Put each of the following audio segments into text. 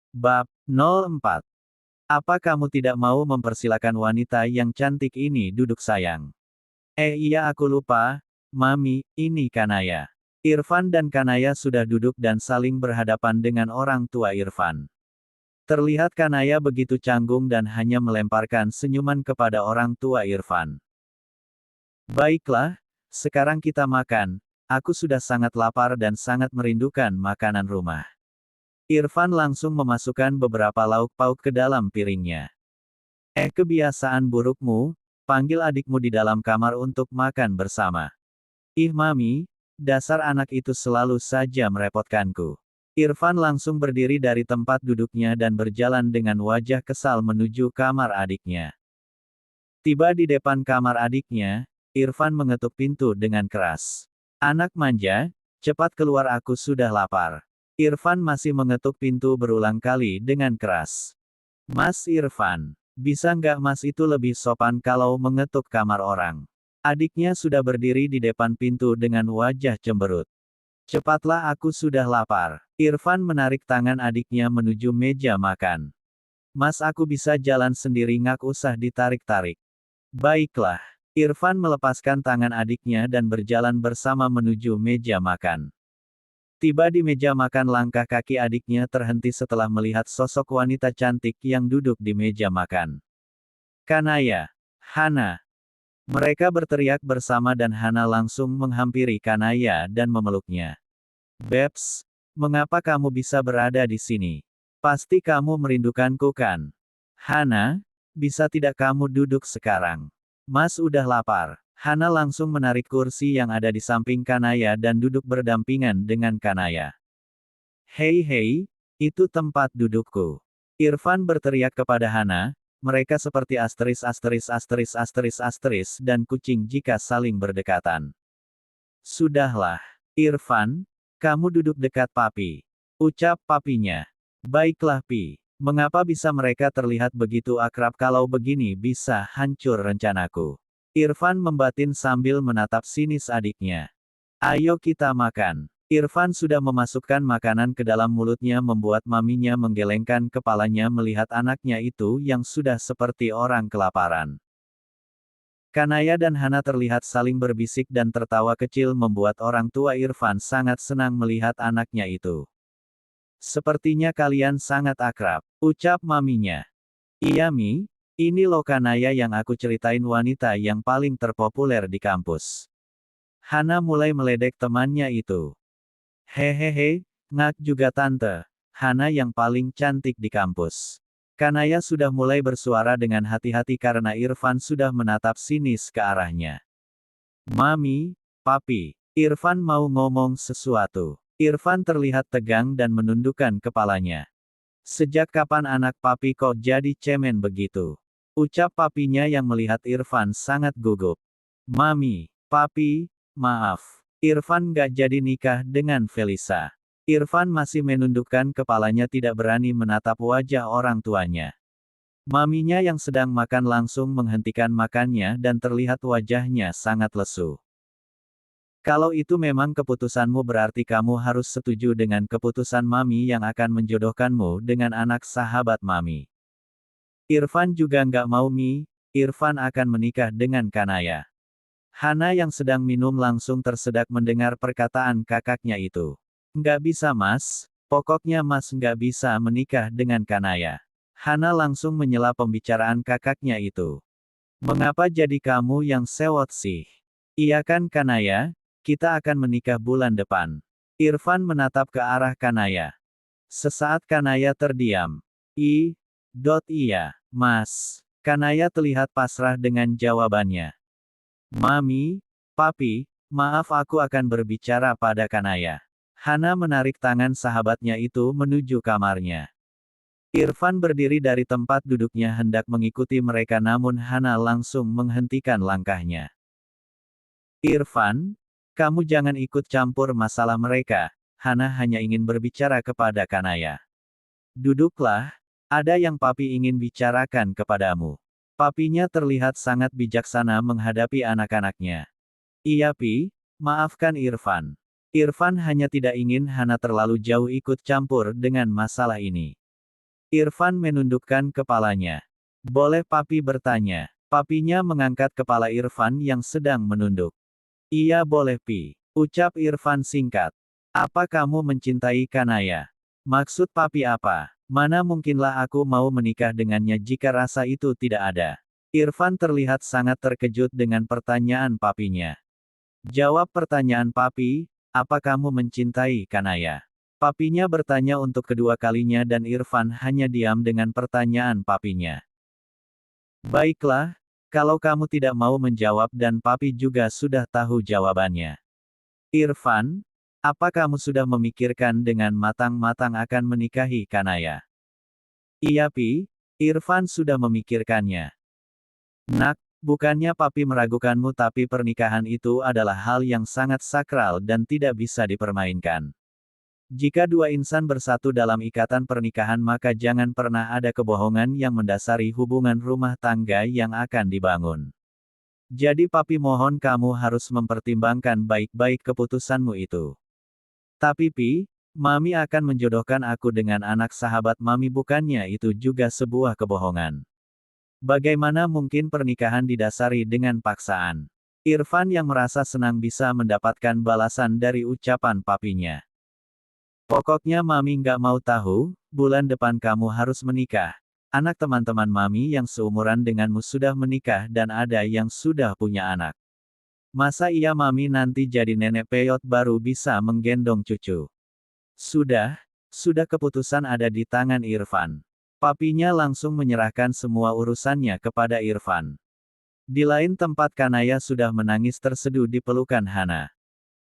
Bab 04. Apa kamu tidak mau mempersilakan wanita yang cantik ini duduk sayang? Iya aku lupa, Mami, ini Kanaya. Irfan dan Kanaya sudah duduk dan saling berhadapan dengan orang tua Irfan. Terlihat Kanaya begitu canggung dan hanya melemparkan senyuman kepada orang tua Irfan. Baiklah, sekarang kita makan, aku sudah sangat lapar dan sangat merindukan makanan rumah. Irfan langsung memasukkan beberapa lauk pauk ke dalam piringnya. Kebiasaan burukmu, panggil adikmu di dalam kamar untuk makan bersama. Ih Mami, dasar anak itu selalu saja merepotkanku. Irfan langsung berdiri dari tempat duduknya dan berjalan dengan wajah kesal menuju kamar adiknya. Tiba di depan kamar adiknya, Irfan mengetuk pintu dengan keras. Anak manja, cepat keluar aku sudah lapar. Irfan masih mengetuk pintu berulang kali dengan keras. Mas Irfan, bisa nggak mas itu lebih sopan kalau mengetuk kamar orang? Adiknya sudah berdiri di depan pintu dengan wajah cemberut. Cepatlah aku sudah lapar. Irfan menarik tangan adiknya menuju meja makan. Mas aku bisa jalan sendiri nggak usah ditarik-tarik. Baiklah. Irfan melepaskan tangan adiknya dan berjalan bersama menuju meja makan. Tiba di meja makan langkah kaki adiknya terhenti setelah melihat sosok wanita cantik yang duduk di meja makan. Kanaya. Hana. Mereka berteriak bersama dan Hana langsung menghampiri Kanaya dan memeluknya. Bebs, mengapa kamu bisa berada di sini? Pasti kamu merindukanku kan? Hana, bisa tidak kamu duduk sekarang? Mas udah lapar. Hana langsung menarik kursi yang ada di samping Kanaya dan duduk berdampingan dengan Kanaya. Hei hei, itu tempat dudukku. Irfan berteriak kepada Hana, mereka seperti asteris dan kucing jika saling berdekatan. Sudahlah, Irfan, kamu duduk dekat papi. Ucap papinya. Baiklah Pi, mengapa bisa mereka terlihat begitu akrab kalau begini bisa hancur rencanaku. Irfan membatin sambil menatap sinis adiknya. Ayo kita makan. Irfan sudah memasukkan makanan ke dalam mulutnya membuat maminya menggelengkan kepalanya melihat anaknya itu yang sudah seperti orang kelaparan. Kanaya dan Hana terlihat saling berbisik dan tertawa kecil membuat orang tua Irfan sangat senang melihat anaknya itu. Sepertinya kalian sangat akrab, ucap maminya. Iya Mi, ini loh Kanaya yang aku ceritain wanita yang paling terpopuler di kampus. Hana mulai meledek temannya itu. Hehehe, ngak juga tante. Hana yang paling cantik di kampus. Kanaya sudah mulai bersuara dengan hati-hati karena Irfan sudah menatap sinis ke arahnya. Mami, Papi, Irfan mau ngomong sesuatu. Irfan terlihat tegang dan menundukkan kepalanya. Sejak kapan anak papi kok jadi cemen begitu? Ucap papinya yang melihat Irfan sangat gugup. Mami, papi, maaf. Irfan gak jadi nikah dengan Felisa. Irfan masih menundukkan kepalanya tidak berani menatap wajah orang tuanya. Maminya yang sedang makan langsung menghentikan makannya dan terlihat wajahnya sangat lesu. Kalau itu memang keputusanmu berarti kamu harus setuju dengan keputusan Mami yang akan menjodohkanmu dengan anak sahabat Mami. Irfan juga nggak mau Mi, Irfan akan menikah dengan Kanaya. Hana yang sedang minum langsung tersedak mendengar perkataan kakaknya itu. Nggak bisa Mas, pokoknya Mas nggak bisa menikah dengan Kanaya. Hana langsung menyela pembicaraan kakaknya itu. Mengapa jadi kamu yang sewot sih? Iya kan Kanaya, kita akan menikah bulan depan. Irfan menatap ke arah Kanaya. Sesaat Kanaya terdiam. Iya, Mas. Kanaya terlihat pasrah dengan jawabannya. Mami, Papi, maaf aku akan berbicara pada Kanaya. Hana menarik tangan sahabatnya itu menuju kamarnya. Irfan berdiri dari tempat duduknya hendak mengikuti mereka namun Hana langsung menghentikan langkahnya. Irfan, kamu jangan ikut campur masalah mereka, Hana hanya ingin berbicara kepada Kanaya. Duduklah, ada yang papi ingin bicarakan kepadamu. Papinya terlihat sangat bijaksana menghadapi anak-anaknya. Iya Pi, maafkan Irfan. Irfan hanya tidak ingin Hana terlalu jauh ikut campur dengan masalah ini. Irfan menundukkan kepalanya. Boleh papi bertanya? Papinya mengangkat kepala Irfan yang sedang menunduk. Iya boleh pi. Ucap Irfan singkat. Apa kamu mencintai Kanaya? Maksud papi apa? Mana mungkinlah aku mau menikah dengannya jika rasa itu tidak ada. Irfan terlihat sangat terkejut dengan pertanyaan papinya. Jawab pertanyaan papi, apa kamu mencintai Kanaya? Papinya bertanya untuk kedua kalinya dan Irfan hanya diam dengan pertanyaan papinya. Baiklah, kalau kamu tidak mau menjawab dan papi juga sudah tahu jawabannya. Irfan, apa kamu sudah memikirkan dengan matang-matang akan menikahi Kanaya? Iya pi, Irfan sudah memikirkannya. Nak, bukannya papi meragukanmu tapi pernikahan itu adalah hal yang sangat sakral dan tidak bisa dipermainkan. Jika dua insan bersatu dalam ikatan pernikahan maka jangan pernah ada kebohongan yang mendasari hubungan rumah tangga yang akan dibangun. Jadi papi mohon kamu harus mempertimbangkan baik-baik keputusanmu itu. Tapi pi, mami akan menjodohkan aku dengan anak sahabat mami bukannya itu juga sebuah kebohongan. Bagaimana mungkin pernikahan didasari dengan paksaan? Irfan yang merasa senang bisa mendapatkan balasan dari ucapan papinya. Pokoknya mami nggak mau tahu, bulan depan kamu harus menikah. Anak teman-teman mami yang seumuran denganmu sudah menikah dan ada yang sudah punya anak. Masa iya mami nanti jadi nenek peyot baru bisa menggendong cucu? Sudah keputusan ada di tangan Irfan. Papinya langsung menyerahkan semua urusannya kepada Irfan. Di lain tempat Kanaya sudah menangis terseduh di pelukan Hana.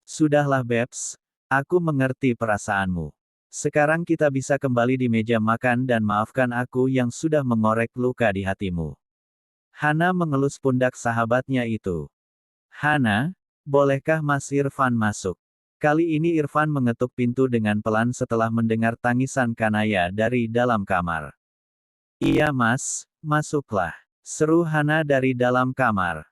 Sudahlah Bebs. Aku mengerti perasaanmu. Sekarang kita bisa kembali di meja makan dan maafkan aku yang sudah mengorek luka di hatimu. Hana mengelus pundak sahabatnya itu. Hana, bolehkah Mas Irfan masuk? Kali ini Irfan mengetuk pintu dengan pelan setelah mendengar tangisan Kanaya dari dalam kamar. Iya Mas, masuklah. Seru Hana dari dalam kamar.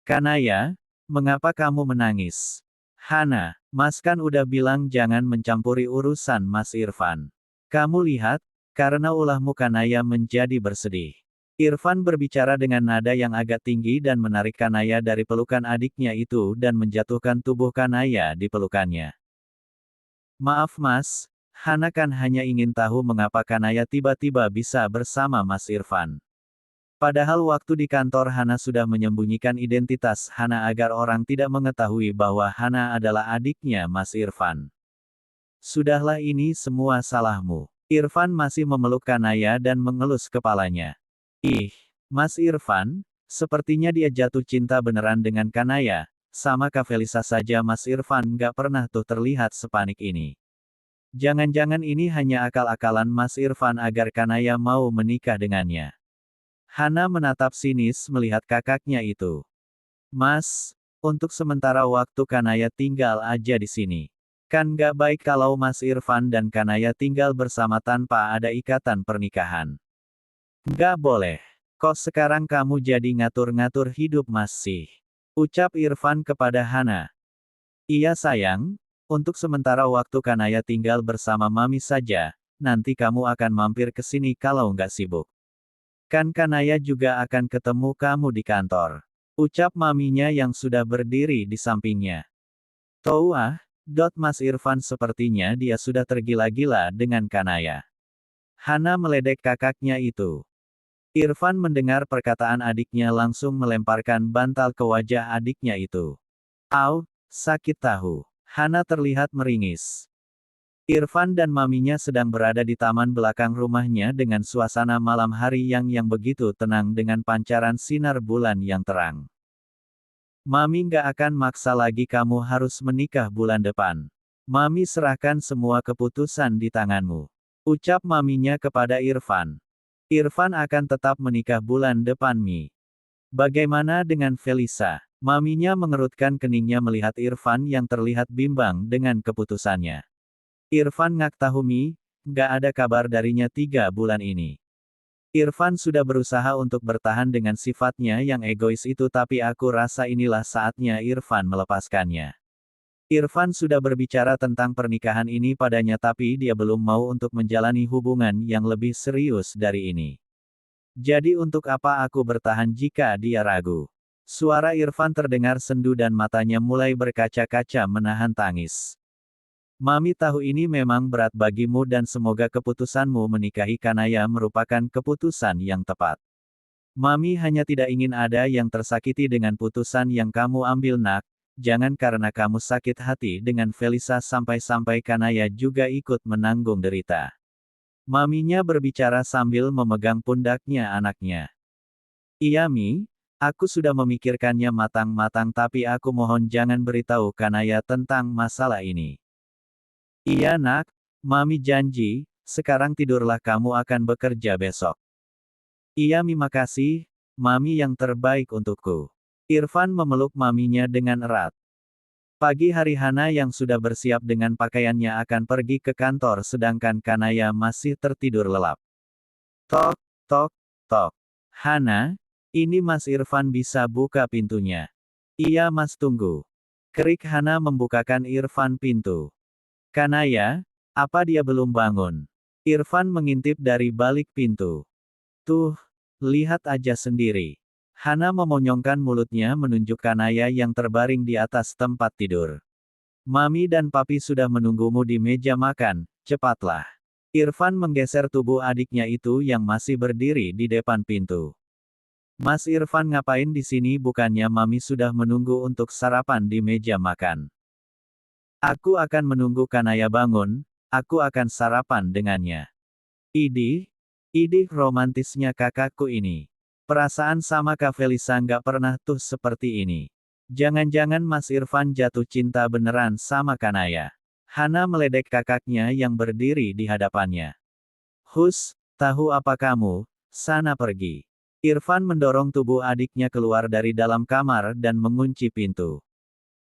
Kanaya, mengapa kamu menangis? Hana, Mas kan udah bilang jangan mencampuri urusan Mas Irfan. Kamu lihat, karena ulahmu Kanaya menjadi bersedih. Irfan berbicara dengan nada yang agak tinggi dan menarik Kanaya dari pelukan adiknya itu dan menjatuhkan tubuh Kanaya di pelukannya. Maaf Mas, Hana kan hanya ingin tahu mengapa Kanaya tiba-tiba bisa bersama Mas Irfan. Padahal waktu di kantor Hana sudah menyembunyikan identitas Hana agar orang tidak mengetahui bahwa Hana adalah adiknya Mas Irfan. Sudahlah ini semua salahmu. Irfan masih memeluk Kanaya dan mengelus kepalanya. Ih, Mas Irfan, sepertinya dia jatuh cinta beneran dengan Kanaya, sama Kak Felisa saja Mas Irfan nggak pernah tuh terlihat sepanik ini. Jangan-jangan ini hanya akal-akalan Mas Irfan agar Kanaya mau menikah dengannya. Hana menatap sinis melihat kakaknya itu. Mas, untuk sementara waktu Kanaya tinggal aja di sini. Kan nggak baik kalau Mas Irfan dan Kanaya tinggal bersama tanpa ada ikatan pernikahan. Nggak boleh. Kok sekarang kamu jadi ngatur-ngatur hidup Mas sih? Ucap Irfan kepada Hana. Iya sayang, untuk sementara waktu Kanaya tinggal bersama Mami saja, nanti kamu akan mampir ke sini kalau nggak sibuk. Kan Kanaya juga akan ketemu kamu di kantor. Ucap maminya yang sudah berdiri di sampingnya. Tahu Mas Irfan sepertinya dia sudah tergila-gila dengan Kanaya. Hana meledek kakaknya itu. Irfan mendengar perkataan adiknya langsung melemparkan bantal ke wajah adiknya itu. Au, sakit tahu. Hana terlihat meringis. Irfan dan maminya sedang berada di taman belakang rumahnya dengan suasana malam hari yang begitu tenang dengan pancaran sinar bulan yang terang. Mami nggak akan maksa lagi kamu harus menikah bulan depan. Mami serahkan semua keputusan di tanganmu. Ucap maminya kepada Irfan. Irfan akan tetap menikah bulan depan Mi. Bagaimana dengan Felisa? Maminya mengerutkan keningnya melihat Irfan yang terlihat bimbang dengan keputusannya. Irfan ngak tahu Mi, nggak ada kabar darinya 3 bulan ini. Irfan sudah berusaha untuk bertahan dengan sifatnya yang egois itu tapi aku rasa inilah saatnya Irfan melepaskannya. Irfan sudah berbicara tentang pernikahan ini padanya tapi dia belum mau untuk menjalani hubungan yang lebih serius dari ini. Jadi untuk apa aku bertahan jika dia ragu? Suara Irfan terdengar sendu dan matanya mulai berkaca-kaca menahan tangis. Mami tahu ini memang berat bagimu dan semoga keputusanmu menikahi Kanaya merupakan keputusan yang tepat. Mami hanya tidak ingin ada yang tersakiti dengan putusan yang kamu ambil nak, jangan karena kamu sakit hati dengan Felisa sampai-sampai Kanaya juga ikut menanggung derita. Maminya berbicara sambil memegang pundaknya anaknya. Iya Mi, aku sudah memikirkannya matang-matang tapi aku mohon jangan beritahu Kanaya tentang masalah ini. Iya nak, Mami janji, sekarang tidurlah kamu akan bekerja besok. Iya Mi makasih, Mami yang terbaik untukku. Irfan memeluk maminya dengan erat. Pagi hari Hana yang sudah bersiap dengan pakaiannya akan pergi ke kantor sedangkan Kanaya masih tertidur lelap. Tok, tok, tok. Hana, ini Mas Irfan bisa buka pintunya. Iya Mas tunggu. Kerik Hana membukakan Irfan pintu. Kanaya, apa dia belum bangun? Irfan mengintip dari balik pintu. Tuh, lihat aja sendiri. Hana memonyongkan mulutnya menunjuk Kanaya yang terbaring di atas tempat tidur. Mami dan Papi sudah menunggumu di meja makan, cepatlah. Irfan menggeser tubuh adiknya itu yang masih berdiri di depan pintu. Mas Irfan ngapain di sini bukannya Mami sudah menunggu untuk sarapan di meja makan. Aku akan menunggu Kanaya bangun, aku akan sarapan dengannya. Idih romantisnya kakakku ini. Perasaan sama Kak Felisa nggak pernah tuh seperti ini. Jangan-jangan Mas Irfan jatuh cinta beneran sama Kanaya. Hana meledek kakaknya yang berdiri di hadapannya. Hus, tahu apa kamu, sana pergi. Irfan mendorong tubuh adiknya keluar dari dalam kamar dan mengunci pintu.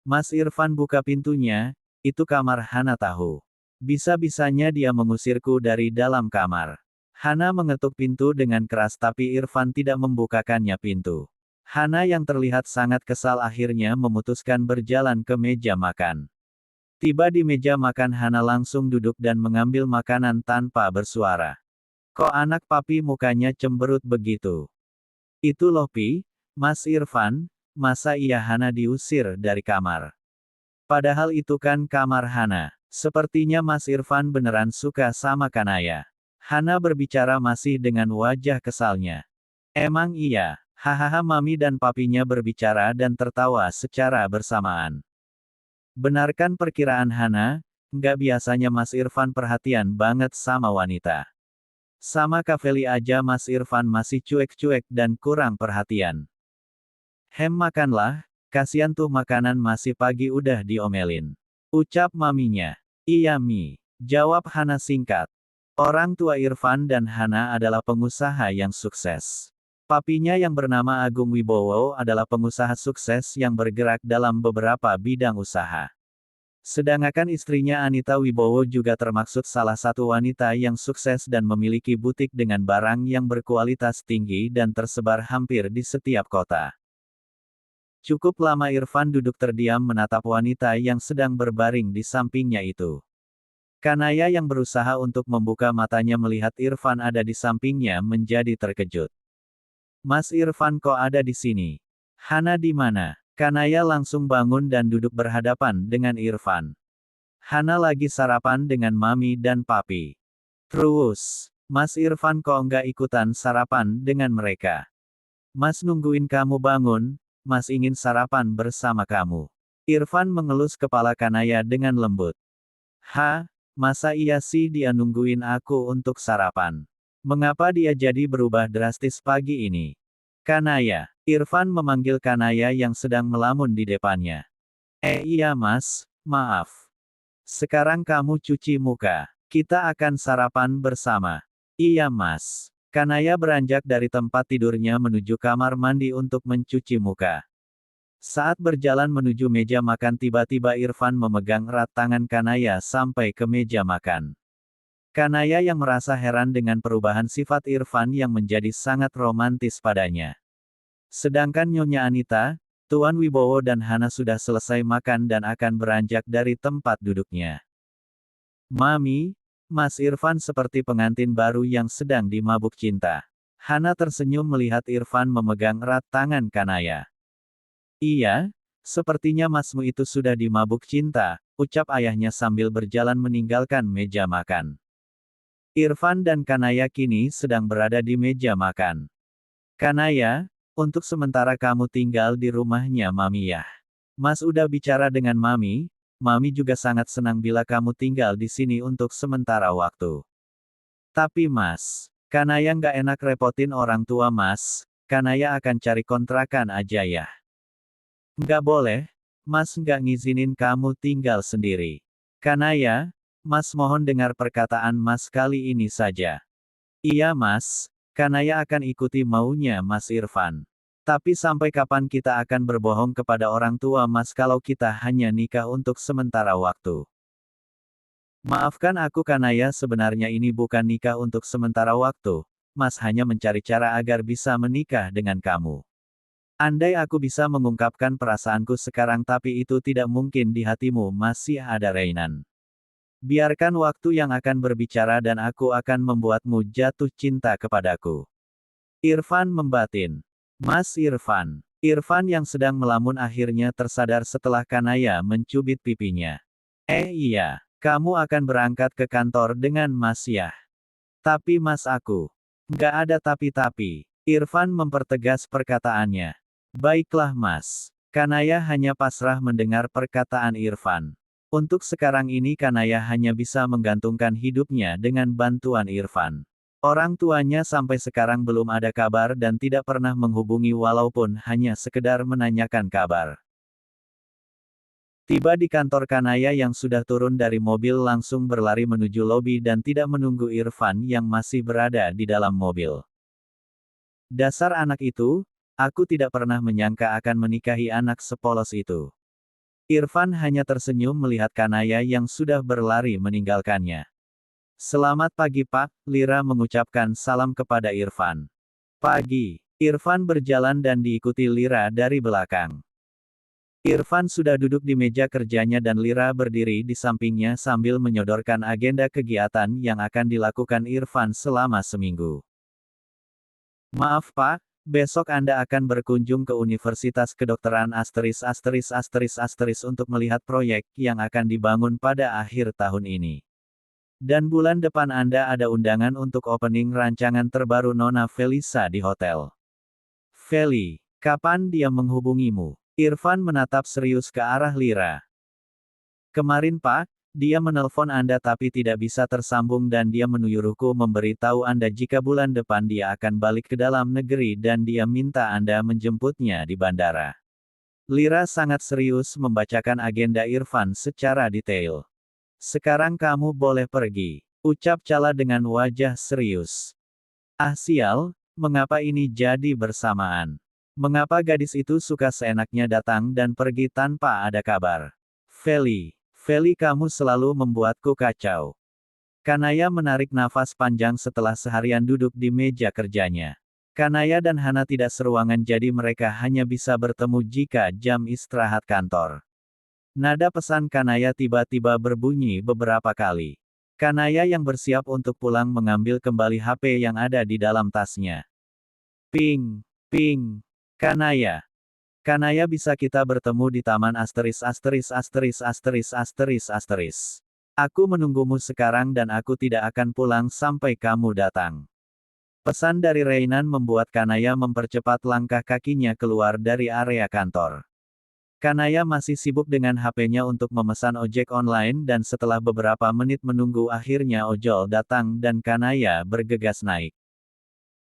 Mas Irfan buka pintunya, itu kamar Hana tahu. Bisa-bisanya dia mengusirku dari dalam kamar. Hana mengetuk pintu dengan keras tapi Irfan tidak membukakannya pintu. Hana yang terlihat sangat kesal akhirnya memutuskan berjalan ke meja makan. Tiba di meja makan Hana langsung duduk dan mengambil makanan tanpa bersuara. Kok anak Papi mukanya cemberut begitu? Itu loh Pi, Mas Irfan, masa iya Hana diusir dari kamar? Padahal itu kan kamar Hana. Sepertinya Mas Irfan beneran suka sama Kanaya. Hana berbicara masih dengan wajah kesalnya. Emang iya, hahaha Mami dan Papinya berbicara dan tertawa secara bersamaan. Benarkan perkiraan Hana, nggak biasanya Mas Irfan perhatian banget sama wanita. Sama Kak Feli aja Mas Irfan masih cuek-cuek dan kurang perhatian. Makanlah, kasihan tuh makanan masih pagi udah diomelin. Ucap maminya. Iya Mi, jawab Hana singkat. Orang tua Irfan dan Hana adalah pengusaha yang sukses. Papinya yang bernama Agung Wibowo adalah pengusaha sukses yang bergerak dalam beberapa bidang usaha. Sedangkan istrinya Anita Wibowo juga termaksud salah satu wanita yang sukses dan memiliki butik dengan barang yang berkualitas tinggi dan tersebar hampir di setiap kota. Cukup lama Irfan duduk terdiam menatap wanita yang sedang berbaring di sampingnya itu. Kanaya yang berusaha untuk membuka matanya melihat Irfan ada di sampingnya menjadi terkejut. Mas Irfan kok ada di sini? Hana di mana? Kanaya langsung bangun dan duduk berhadapan dengan Irfan. Hana lagi sarapan dengan Mami dan Papi. Terus, Mas Irfan kok nggak ikutan sarapan dengan mereka? Mas nungguin kamu bangun, Mas ingin sarapan bersama kamu. Irfan mengelus kepala Kanaya dengan lembut. Masa iya sih dia nungguin aku untuk sarapan? Mengapa dia jadi berubah drastis pagi ini? Kanaya. Irfan memanggil Kanaya yang sedang melamun di depannya. Iya Mas, maaf. Sekarang kamu cuci muka. Kita akan sarapan bersama. Iya Mas. Kanaya beranjak dari tempat tidurnya menuju kamar mandi untuk mencuci muka. Saat berjalan menuju meja makan tiba-tiba Irfan memegang erat tangan Kanaya sampai ke meja makan. Kanaya yang merasa heran dengan perubahan sifat Irfan yang menjadi sangat romantis padanya. Sedangkan Nyonya Anita, Tuan Wibowo dan Hana sudah selesai makan dan akan beranjak dari tempat duduknya. Mami, Mas Irfan seperti pengantin baru yang sedang dimabuk cinta. Hana tersenyum melihat Irfan memegang erat tangan Kanaya. Iya, sepertinya masmu itu sudah dimabuk cinta, ucap ayahnya sambil berjalan meninggalkan meja makan. Irfan dan Kanaya kini sedang berada di meja makan. Kanaya, untuk sementara kamu tinggal di rumahnya Mami ya. Mas udah bicara dengan Mami, Mami juga sangat senang bila kamu tinggal di sini untuk sementara waktu. Tapi Mas, Kanaya nggak enak repotin orang tua Mas, Kanaya akan cari kontrakan aja ya. Nggak boleh, Mas nggak ngizinin kamu tinggal sendiri. Kanaya, Mas mohon dengar perkataan Mas kali ini saja. Iya Mas, Kanaya akan ikuti maunya Mas Irfan. Tapi sampai kapan kita akan berbohong kepada orang tua Mas kalau kita hanya nikah untuk sementara waktu? Maafkan aku Kanaya, sebenarnya ini bukan nikah untuk sementara waktu, Mas hanya mencari cara agar bisa menikah dengan kamu. Andai aku bisa mengungkapkan perasaanku sekarang tapi itu tidak mungkin, di hatimu masih ada Reinan. Biarkan waktu yang akan berbicara dan aku akan membuatmu jatuh cinta kepadaku. Irfan membatin. Mas Irfan. Irfan yang sedang melamun akhirnya tersadar setelah Kanaya mencubit pipinya. Iya, kamu akan berangkat ke kantor dengan Mas Yah. Tapi Mas aku. Nggak ada tapi-tapi. Irfan mempertegas perkataannya. Baiklah Mas. Kanaya hanya pasrah mendengar perkataan Irfan. Untuk sekarang ini Kanaya hanya bisa menggantungkan hidupnya dengan bantuan Irfan. Orang tuanya sampai sekarang belum ada kabar dan tidak pernah menghubungi walaupun hanya sekedar menanyakan kabar. Tiba di kantor Kanaya yang sudah turun dari mobil langsung berlari menuju lobi dan tidak menunggu Irfan yang masih berada di dalam mobil. Dasar anak itu, aku tidak pernah menyangka akan menikahi anak sepolos itu. Irfan hanya tersenyum melihat Kanaya yang sudah berlari meninggalkannya. Selamat pagi Pak, Lira mengucapkan salam kepada Irfan. Pagi. Irfan berjalan dan diikuti Lira dari belakang. Irfan sudah duduk di meja kerjanya dan Lira berdiri di sampingnya sambil menyodorkan agenda kegiatan yang akan dilakukan Irfan selama seminggu. Maaf Pak, besok Anda akan berkunjung ke Universitas Kedokteran untuk melihat proyek yang akan dibangun pada akhir tahun ini. Dan bulan depan Anda ada undangan untuk opening rancangan terbaru Nona Felisa di hotel. Feli, kapan dia menghubungimu? Irfan menatap serius ke arah Lira. Kemarin Pak, dia menelpon Anda tapi tidak bisa tersambung dan dia menyuruhku memberitahu Anda jika bulan depan dia akan balik ke dalam negeri dan dia minta Anda menjemputnya di bandara. Lira sangat serius membacakan agenda Irfan secara detail. Sekarang kamu boleh pergi, ucap Chala dengan wajah serius. Ah sial, mengapa ini jadi bersamaan? Mengapa gadis itu suka seenaknya datang dan pergi tanpa ada kabar? Feli, kamu selalu membuatku kacau. Kanaya menarik nafas panjang setelah seharian duduk di meja kerjanya. Kanaya dan Hana tidak seruangan jadi mereka hanya bisa bertemu jika jam istirahat kantor. Nada pesan Kanaya tiba-tiba berbunyi beberapa kali. Kanaya yang bersiap untuk pulang mengambil kembali HP yang ada di dalam tasnya. Ping, ping, Kanaya. Kanaya, bisa kita bertemu di taman Aku menunggumu sekarang dan aku tidak akan pulang sampai kamu datang. Pesan dari Reinan membuat Kanaya mempercepat langkah kakinya keluar dari area kantor. Kanaya masih sibuk dengan HP-nya untuk memesan ojek online dan setelah beberapa menit menunggu akhirnya ojol datang dan Kanaya bergegas naik.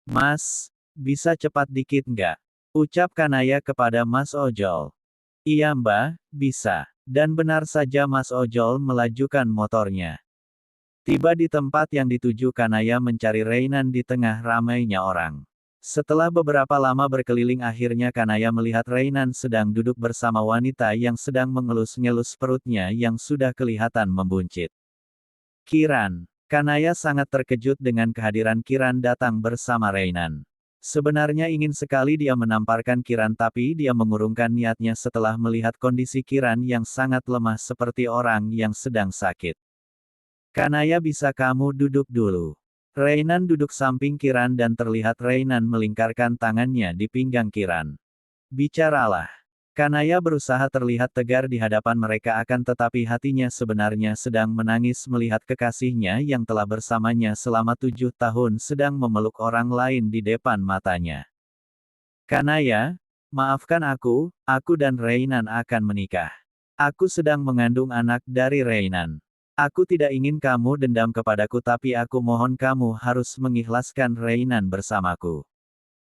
Mas, bisa cepat dikit nggak? Ucap Kanaya kepada Mas Ojol. Iya Mbak, bisa. Dan benar saja Mas Ojol melajukan motornya. Tiba di tempat yang dituju Kanaya mencari Reinan di tengah ramainya orang. Setelah beberapa lama berkeliling akhirnya Kanaya melihat Reinan sedang duduk bersama wanita yang sedang mengelus-ngelus perutnya yang sudah kelihatan membuncit. Kiran. Kanaya sangat terkejut dengan kehadiran Kiran datang bersama Reinan. Sebenarnya ingin sekali dia menamparkan Kiran tapi dia mengurungkan niatnya setelah melihat kondisi Kiran yang sangat lemah seperti orang yang sedang sakit. Kanaya bisa kamu duduk dulu. Reinan duduk samping Kiran dan terlihat Reinan melingkarkan tangannya di pinggang Kiran. Bicaralah. Kanaya berusaha terlihat tegar di hadapan mereka akan tetapi hatinya sebenarnya sedang menangis melihat kekasihnya yang telah bersamanya selama 7 tahun sedang memeluk orang lain di depan matanya. Kanaya, maafkan aku dan Reinan akan menikah. Aku sedang mengandung anak dari Reinan. Aku tidak ingin kamu dendam kepadaku tapi aku mohon kamu harus mengikhlaskan Reinan bersamaku.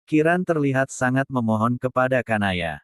Kiran terlihat sangat memohon kepada Kanaya.